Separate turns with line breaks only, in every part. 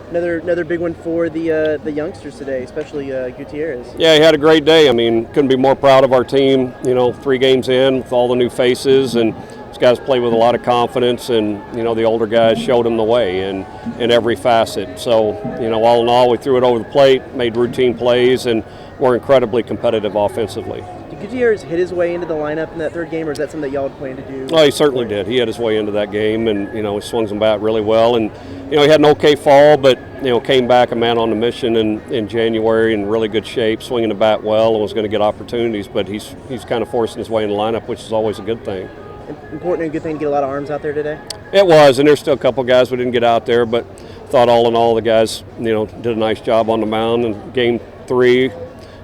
Another big one for the youngsters today, especially Gutierrez.
Yeah, he had a great day. I mean, couldn't be more proud of our team. 3 games in with all the new faces, and these guys played with a lot of confidence, and the older guys showed them the way in every facet. So all in all, we threw it over the plate, made routine plays, and we're incredibly competitive offensively.
Did Gutierrez hit his way into the lineup in that third game, or is that something that y'all had planned to do?
Well, he certainly did. He had his way into that game, and he swung some bat really well. And he had an okay fall, but came back a man on the mission in January in really good shape, swinging the bat well, and was going to get opportunities. But he's kind of forcing his way in the lineup, which is always a good thing.
Important and good thing to get a lot of arms out there today.
It was, and there's still a couple guys we didn't get out there, but thought all in all the guys did a nice job on the mound. And game 3.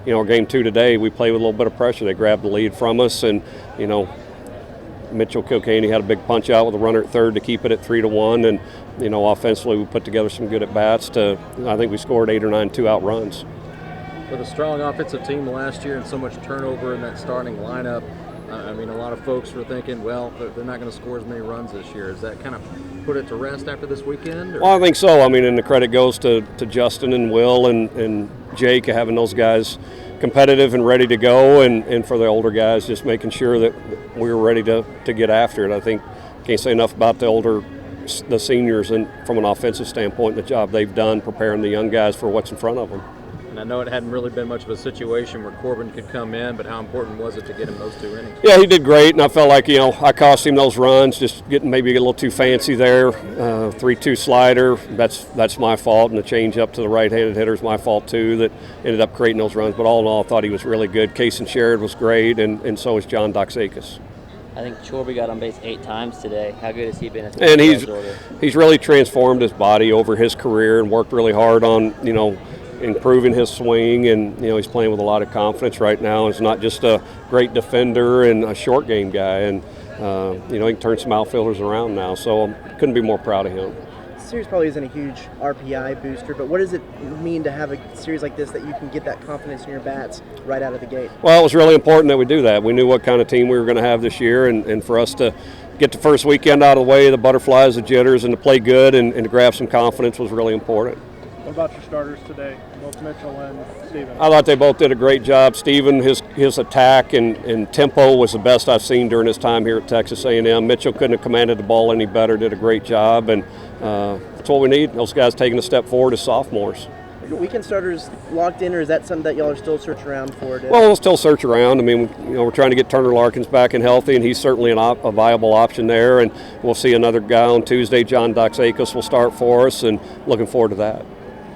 Game 2 today, we played with a little bit of pressure. They grabbed the lead from us, and Mitchell Kilcaney had a big punch out with a runner at third to keep it at 3-1. And offensively, we put together some good at bats. I think we scored 8 or 9 2-out runs.
With a strong offensive team last year and so much turnover in that starting lineup, a lot of folks were thinking, well, they're not going to score as many runs this year. Is that kind of put it to rest after this weekend? Or?
Well, I think so. And the credit goes to Justin and Will and Jake, having those guys competitive and ready to go, and for the older guys just making sure that we were ready to get after it. I think can't say enough about the seniors and from an offensive standpoint, the job they've done preparing the young guys for what's in front of them.
And I know it hadn't really been much of a situation where Corbin could come in, but how important was it to get him those 2 innings?
Yeah, he did great, and I felt like, I cost him those runs, just maybe a little too fancy there. 3-2 slider, that's my fault, and the change up to the right-handed hitter is my fault too, that ended up creating those runs. But all in all, I thought he was really good. Kaysen Sherrod was great, and so was John Doxakis.
I think Chorby got on base 8 times today. How good has he been?
And he's really transformed his body over his career and worked really hard on, improving his swing, and he's playing with a lot of confidence right now. He's not just a great defender and a short game guy, and he can turn some outfielders around now. So couldn't be more proud of him.
The series probably isn't a huge RPI booster, but what does it mean to have a series like this that you can get that confidence in your bats right out of the gate?
Well, it was really important that we do that. We knew what kind of team we were going to have this year, and for us to get the first weekend out of the way, the butterflies, the jitters, and to play good and to grab some confidence was really important.
What about your starters today, both Mitchell and Steven?
I thought they both did a great job. Steven, his attack and tempo was the best I've seen during his time here at Texas A&M. Mitchell couldn't have commanded the ball any better, did a great job, and that's what we need. Those guys taking a step forward as sophomores.
Weekend starters locked in, or is that something that y'all are still searching around for?
Well, we'll still search around. We're trying to get Turner Larkins back and healthy, and he's certainly a viable option there. And we'll see another guy on Tuesday. John Doxakis will start for us, and looking forward to that.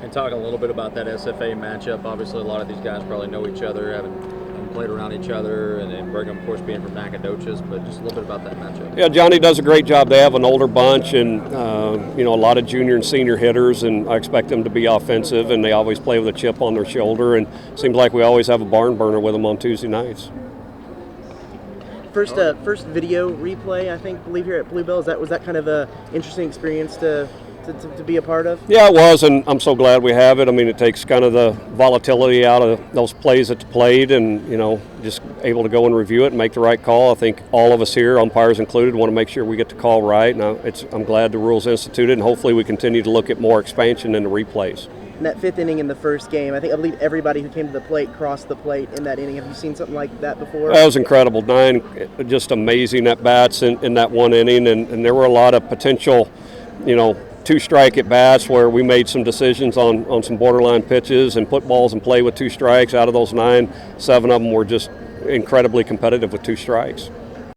And talk a little bit about that SFA matchup. Obviously, a lot of these guys probably know each other, haven't played around each other, and Brigham, of course, being from Nacogdoches, but just a little bit about that matchup.
Yeah, Johnny does a great job. They have an older bunch and, a lot of junior and senior hitters, and I expect them to be offensive, and they always play with a chip on their shoulder, and it seems like we always have a barn burner with them on Tuesday nights.
First video replay, I believe here at Bluebell. Was that kind of a interesting experience to be a part of?
Yeah, it was, and I'm so glad we have it. It takes kind of the volatility out of those plays that's played, and just able to go and review it and make the right call. I think all of us here, umpires included, want to make sure we get the call right. And I'm glad the rules instituted, and hopefully we continue to look at more expansion in the replays.
In that 5th inning in the first game, I believe everybody who came to the plate crossed the plate in that inning. Have you seen something like that before?
That was incredible. 9 just amazing at bats in that 1 inning, and there were a lot of potential, 2-strike at bats where we made some decisions on some borderline pitches and put balls in play with 2 strikes. Out of those 9, 7 of them were just incredibly competitive with 2 strikes.